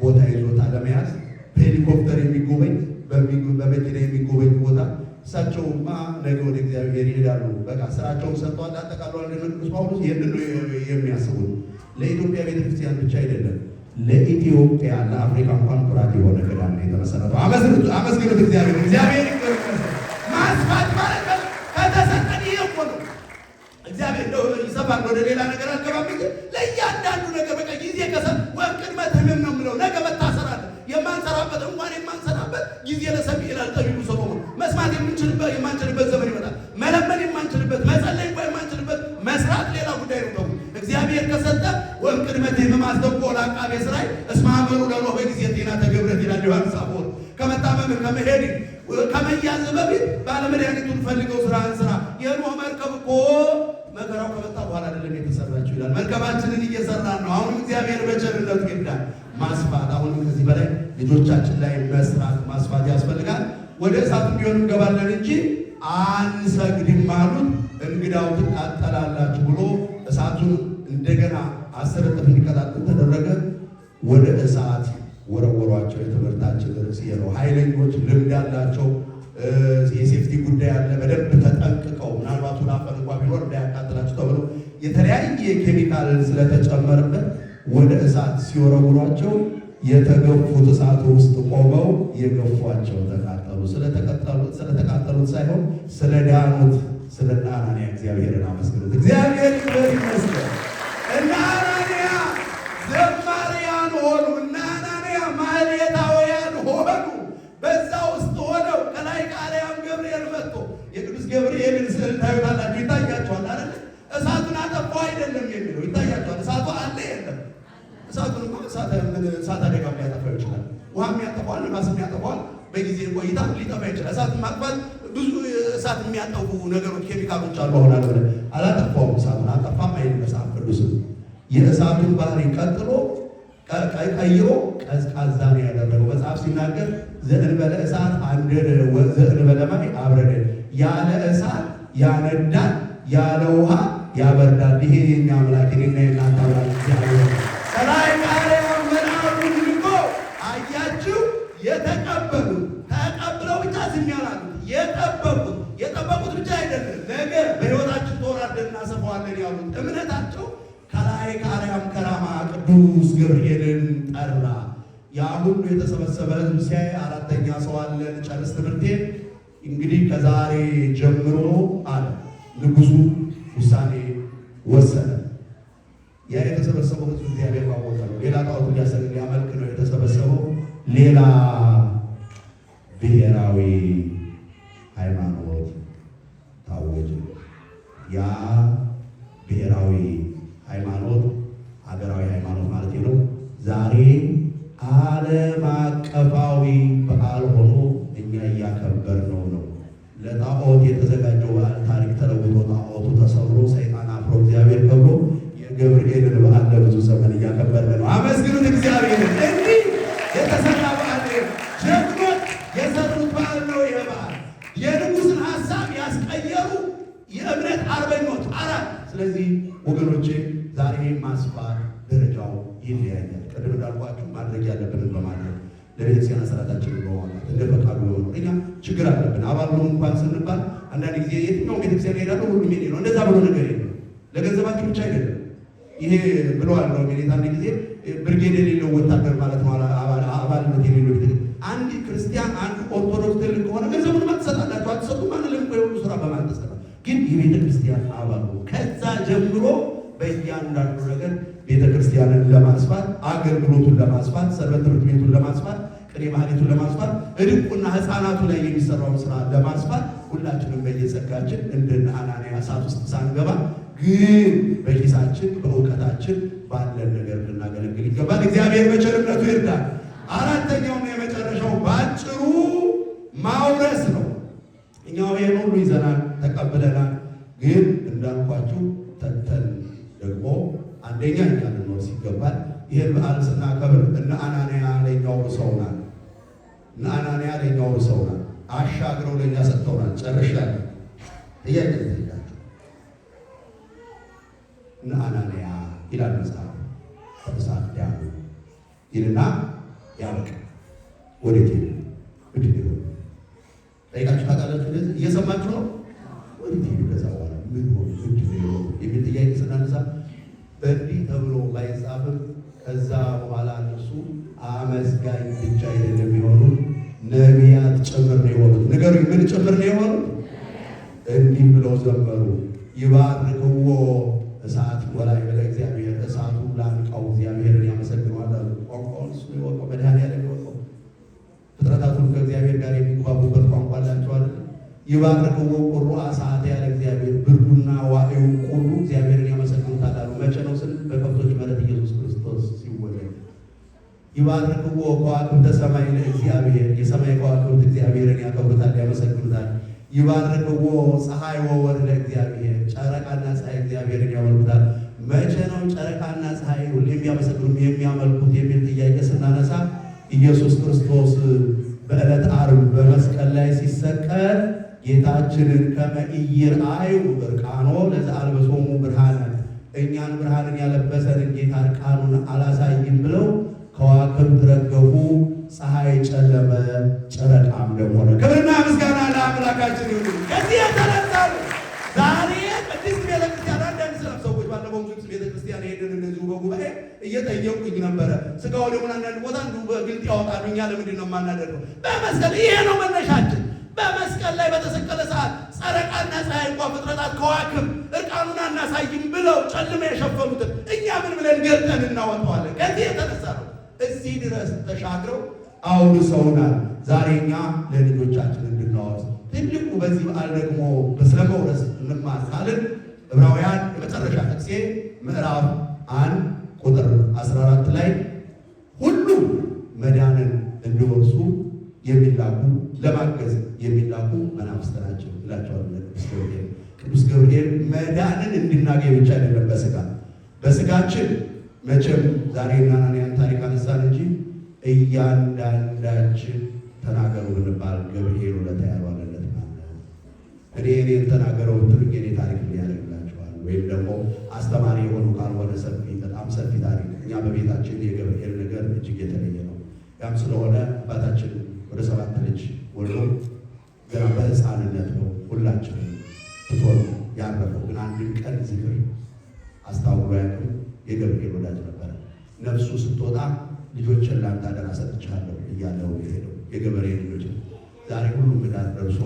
ቦታ ይዞታ ለመያዝ በሄሊኮፕተር የሚጎበኝ በመኪና የሚጎበኝ ቦታ እሳቸውማ ነገ ወደ እግዚአብሔር ይሄዳሉ። በቃ ስራቸውን ሰጥተዋል። አጠቃላይ ቅዱስ ጳውሎስ ይህንን ነው የሚያስቡት። ለኢትዮጵያ ቤተክርስቲያን ብቻ አይደለም፣ ለኢትዮጵያ ለአፍሪካ እንኳን ኩራት የሆነ ገዳም ነው የተመሰረተው። አመስግኑት እግዚአብሔር። እግዚአብሔር ማስፋት ማለት ከተሰጠን ይሄ እኮ ነው። እግዚአብሔር እንደው ይሰፋል። ወደ ሌላ ነገር አልገባም እንጂ ለእያንዳንዱ ነገር በቃ ጊዜ ከሰጥ ወይም ቅድመ ትምህርት ነው የምለው። ነገ መታሰራለ የማንሰራበት እንኳን የማንሰራበት ጊዜ ለሰሚ ይላል ጠቢቡ ሰሎሞን። መስማት የማንችልበት ዘመን ይመጣል። መለመን የማንችልበት፣ መጸለይ እንኳን የማንችልበት፣ መስራት ሌላ ጉዳይ ነው። ተው እግዚአብሔር ከሰጠ ወይም ቅድመ ትምህርት ማስደቆ ለአቃቤ ሥራይ እስማመሩ ለኖህ በጊዜ ጤና ተገብረት ይላል ዮሐንስ አፈወርቅ። ከመታመም ከመሄድ ከመያዝ በፊት ባለመድኃኒቱን ፈልገው ስራህን ስራ። የኖህ መርከብ እኮ መከራው ከመጣ በኋላ አይደለም የተሰራችው ይላል። መርከባችንን እየሰራን ነው። አሁንም እግዚአብሔር በቸርነቱ ይርዳል። ማስፋት አሁንም ከዚህ በላይ ልጆቻችን ላይ መስራት ማስፋት ያስፈልጋል። ወደ እሳቱ ቢሆን እንገባለን እንጂ አንሰግድም አሉት። እንግዳው ትቃጠላላችሁ ብሎ እሳቱን እንደገና 10 እጥፍ እንዲቀጣጠል ተደረገ። ወደ እሳት ወረወሯቸው። የትምህርታችን ርዕስ ነው። ኃይለኞች ልምድ ያላቸው የሴፍቲ ጉዳይ አለ። በደንብ ተጠንቅቀው ምናልባት ሁላፈን እንኳ ቢኖር እንዳያቃጥላችሁ ተብሎ የተለያየ ኬሚካል ስለተጨመረበት ወደ እሳት ሲወረውሯቸው የተገፉት እሳት ውስጥ ቆመው የገፏቸው ተቃጠሉ። ስለተቃጠሉት ሳይሆን ስለዳኑት ስለ አናንያ እግዚአብሔርን አመስግኑት። እግዚአብሔር ይመስገን። እና አናንያ ዘማሪያን ሆኑ። እና አናንያ ማህሌታውያን ሆኑ። በዛ ውስጥ ሆነው ከላይ ቃልያም ገብርኤል መጥቶ የቅዱስ ገብርኤልን ስዕል ታዩታላችሁ። ይታያቸዋል አይደል? እሳቱን አጠፋው አይደለም የሚለው ይታያቸዋል። እሳቱ አለ የለም? እሳቱንማ እሳት አደጋ ሊያጠፋው ይችላል። ውሃም ያጠፋዋል፣ ነፋስም ያጠፋዋል። በጊዜ ቆይታ ሊጠፋ ይችላል። እሳትን ማጥፋት ብዙ እሳት የሚያጠፉ ነገሮች ኬሚካሎች አሉ። አሁን አለ አላጠፋውም፣ እሳቱን አጠፋም አይደለም መጽሐፍ ቅዱስም። የእሳቱን ባህሪ ቀጥሎ ቀይሮ ቀዝቃዛ ነው ያደረገው። መጽሐፍ ሲናገር ዘእንበለ እሳት አንደደ ወዘእንበለ ማይ አብረደ። ያለ እሳት ያነዳል፣ ያለ ውሃ ያበርዳል። ይሄ የኛ አምላክ የኔና የእናንተ አምላክ እግዚአብሔር ከላይ ከአርያም መልአኩን ልኮ አያችሁ። የተቀበሉት ተቀብለው ብቻ ዝም ያላሉት የጠበቁት ብቻ አይደለም፣ ነገ በሕይወታችን ተወራርደን እናሰፋዋለን ያሉት እምነታቸው ከላይ ከአርያም ከራማ ቅዱስ ገብርኤልን ጠራ። ያ ሁሉ የተሰበሰበ ሕዝብ ሲያይ አራተኛ ሰው አለ ጨርስ ትምህርቴን እንግዲህ ከዛሬ ጀምሮ አለ ንጉሡ ውሳኔ ወሰነ። ያ የተሰበሰበው ሕዝብ እግዚአብሔር ባወቀ ነው። ሌላ ጣዖት ሊያሰግድ ሊያመልክ ነው የተሰበሰበው። ሌላ ብሔራዊ ሃይማኖት ታወጀ። ያ ብሔራዊ ሃይማኖት ሀገራዊ ሃይማኖት ማለት ነው። ዛሬ ዓለም አቀፋዊ በዓል ሆኖ እኛ እያከበርነው ነው። ለጣዖት የተዘጋጀው በዓል ታሪክ ተለውጦ ጣዖቱ ተሰብሮ ሰይጣን አፍሮ እግዚአብሔር ከብሮ የገብርኤልን በዓል ለብዙ ዘመን እያከበርን ነው። አመስግኑት እግዚአብሔርን። እንዲህ የተሰራ በዓል ጀግኖች የሰሩት በዓል ነው። ይህ በዓል የንጉሥን ሀሳብ ያስቀየሩ የእምነት አርበኞች አራት። ስለዚህ ወገኖቼ ዛሬ ማስፋት ደረጃው ይለያያል። ቅድም እንዳልኳችሁ ማድረግ ያለብንን በማድረግ ለቤተክርስቲያን አሰራታችንን በማውጣት እንደ ፈቃዱ የሆነው እኛ ችግር አለብን። አባል ሆኑ እንኳን ስንባል አንዳንድ ጊዜ የትኛው ቤተክርስቲያን ሄዳለሁ ሁሉም የኔ ነው እንደዛ ብሎ ነገር የለም። ለገንዘባችን ብቻ አይደለም። ይሄ ብለዋል ነው ሚሊት አንድ ጊዜ ብርጌድ የሌለው ወታደር ማለት ነው። አባልነት የሌለው አንድ ክርስቲያን አንድ ኦርቶዶክስ ትልቅ ከሆነ ገንዘቡን ማትሰጣላችሁ አትሰጡም አንልም። የሁሉ ስራ በማለት ተሰራ። ግን የቤተ ክርስቲያን አባል ከዛ ጀምሮ በእያንዳንዱ ነገር ቤተ ክርስቲያንን ለማስፋት አገልግሎቱን ለማስፋት ሰንበት ትምህርት ቤቱን ለማስፋት ቅኔ ማህሌቱን ለማስፋት እድቁና ሕፃናቱ ላይ የሚሰራውን ስራ ለማስፋት ሁላችንም በየጸጋችን እንደነ አናንያ እሳት ውስጥ ሳንገባ ግን በኪሳችን በእውቀታችን ባለን ነገር ልናገለግል ይገባል። እግዚአብሔር በቸርነቱ ይርዳል። አራተኛውና የመጨረሻው ባጭሩ ማውረስ ነው። እኛው ይሄን ሁሉ ይዘናል ተቀብለናል። ግን እንዳልኳችሁ ተተን ደግሞ አንደኛ እኛ ልንወርስ ይገባል። ይህን በዓል ስናከብር እነ አናንያ ለእኛው ሰውናል። እነ አናንያ ለእኛው ሰውናል። አሻግረው ለእኛ ሰጥተውናል። ጨርሻለሁ። ጥያቄ ልጠይቃችሁ። እነ አናንያ ይላል መጽሐፍ በእሳት ዳኑ ይልና ያበቃ ወዴት ሄዱ? ምንድን ነው ጠይቃችሁ ታውቃላችሁ? እንደዚህ እየሰማችሁ ነው። ወዴት ሄዱ? ከዛ በኋላ ምን ሆኑ? ምንድን ነው የሚል ጥያቄ ስናነሳ እንዲህ ተብሎ ባይጻፍም ከዛ በኋላ እነሱ አመስጋኝ ብቻ አይደለም የሆኑት ነቢያት ጭምር ነው የሆኑት። ንገሩኝ፣ ምን ጭምር ነው የሆኑት? እንዲህ ብለው ዘመሩ። ይባርክዎ እሳት ወላይ በለ እግዚአብሔር፣ እሳቱ ላንቃው እግዚአብሔርን ያመሰግነዋል አሉ። ቋንቋውን እሱ የወቀው መድኃኒዓለም የወቀው ፍጥረታቱን ከእግዚአብሔር ጋር የሚግባቡበት ቋንቋ አላቸው አይደል? ይባርክዎ ቁሩ እሳት ያለ እግዚአብሔር፣ ብርዱና ዋዕዩ ቁሩ እግዚአብሔርን ያመሰግኑታል አሉ። መቼ ነው ስል በከብቶች መለት ኢየሱስ ክርስቶስ ሲወለድ። ይባርክዎ ከዋክብተ ሰማይ ለእግዚአብሔር፣ የሰማይ ከዋክብት እግዚአብሔርን ያከብሩታል ያመሰግኑታል። ይባርክዎ ፀሐይ ወወርኅ ለእግዚአብሔር፣ ጨረቃና ፀሐይ እግዚአብሔርን ያመልኩታል። መቼ ነው ጨረቃና ፀሐይ ሁሌ የሚያመልኩት የሚል ጥያቄ ስናነሳ ኢየሱስ ክርስቶስ በዕለት ዓርብ በመስቀል ላይ ሲሰቀል ጌታችንን ከመ ኢይርአዩ ዕርቃኖ ለዘአልበሶሙ ብርሃነ፣ እኛን ብርሃንን ያለበሰንን ጌታ ዕርቃኑን አላሳይም ብለው ከዋክብት ረገፉ፣ ፀሐይ ጨለመ፣ ጨረቃም ደም ሆነ። ክብርና ምስጋና ለአምላካችን ይሁን። ከዚህ የተነሳ ዛሬ ቅድስት ቤተክርስቲያን አንዳንድ ሰላም ሰዎች ባለፈው ግብፅ ቤተክርስቲያን ሄደን እንደዚሁ በጉባኤ እየጠየቁኝ ነበረ። ስጋው ደግሞ አንዳንድ ቦታ እንዲሁ በግልጥ ያወጣሉ። እኛ ለምንድን ነው የማናደርገው? በመስቀል ይሄ ነው መነሻችን። በመስቀል ላይ በተሰቀለ ሰዓት ጨረቃና ፀሐይ እንኳ ፍጥረታት ከዋክብት ዕርቃኑን አናሳይም ብለው ጨልመ የሸፈኑትን እኛ ምን ብለን ገልጠን እናወጣዋለን? ከዚህ የተነሳ ነው እዚህ ድረስ ተሻግረው አውርሰውናል። ዛሬ እኛ ለልጆቻችን እንድናወርስ ትልቁ በዚህ በዓል ደግሞ በስለ መውረስ እንማር ካልን ዕብራውያን የመጨረሻ ጥቅሴ ምዕራፍ 1 ቁጥር 14 ላይ ሁሉም መዳንን እንዲወርሱ የሚላኩ ለማገዝ የሚላኩ መናፍስት ናቸው ይላቸዋል ቅዱስ ገብርኤል። ቅዱስ ገብርኤል መዳንን እንድናገኝ ብቻ አይደለም በስጋችን መቼም ዛሬ አናንያን ታሪክ አነሳን እንጂ እያንዳንዳችን ተናገሩ ብንባል ገብርኤል ውለታ ያልዋለለት ማለት እኔ ተናገረው ብትሉኝ የኔ ታሪክ ሊያደርግላችኋል። ወይም ደግሞ አስተማሪ የሆኑ ካልሆነ በጣም ሰፊ ታሪክ። እኛ በቤታችን የገብርኤል ነገር እጅግ የተለየ ነው። ያም ስለሆነ አባታችን ወደ 7 ልጅ ወልዶ ገና በሕፃንነት ነው ሁላችንም ትቶን ያረፈው። ግን አንድም ቀን ዝክር አስታውሎ ያውቅም። የገብርኤል ወዳጅ ነበረ። ነፍሱ ስትወጣ ልጆችን ላንተ አደራ ሰጥቻለሁ እያለው የሄደው የገበሬ ልጆች ዛሬ ሁሉ ምዳር ደርሶ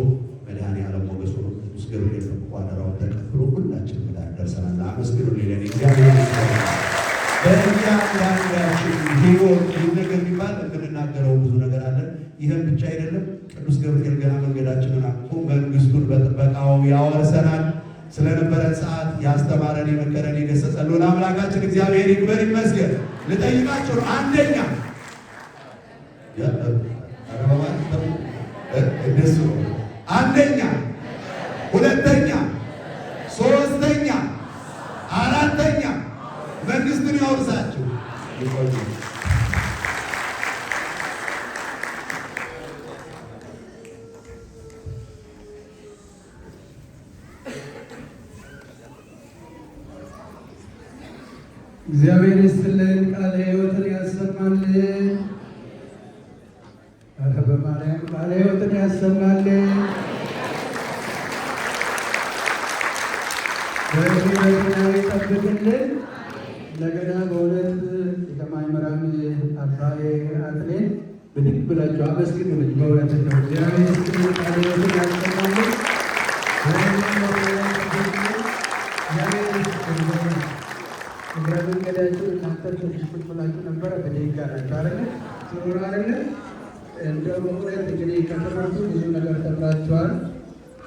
መድኃኔዓለም ሞገስ ሆኖ ቅዱስ ገብርኤል አደራውን ተቀብሎ ሁላችን ምዳር ደርሰናል። አመስግኑልኝ ለእኔ እግዚአብሔር በእያንዳንዳችን ሕይወት ይህ ነገር የሚባል እንደምናገረው ብዙ ነገር አለ። ይህም ብቻ አይደለም። ቅዱስ ገብርኤል ገና መንገዳችንን አቅቶ መንግስቱን በጥበቃው ያወርሰናል። ስለነበረን ሰዓት ያስተማረን፣ የመከረን፣ የገሰጸን ልዑል አምላካችን እግዚአብሔር ይክበር ይመስገን። ልጠይቃችሁ ነው። አንደኛ እንደሱ አንደኛ፣ ሁለተኛ፣ ሶስተኛ፣ አራተኛ መንግስቱን ያወርሳችሁ። እግዚአብሔር ይስጥልን፣ ቃለ ሕይወትን ያሰማልን። በማርያም ቃለ ሕይወትን ያሰማልን። በሕይወትና ይጠብቅልን። እንደገና በእውነት የተማይመራን አባዬ አጥሌን ብድግ ብላችሁ አመስግኑልኝ። በእውነት ነው። እግዚአብሔር ይስጥልን፣ ቃለ ሕይወትን ያሰማልን። እግረ መንገዳችሁ እናንተ ትንሽ ቁጭ ብላችሁ ነበረ። በደቂቃ ናቸው አለ ሲሆን አለ እንደ በእውነት እንግዲህ ከትምህርቱ ብዙ ነገር ተምራችኋል።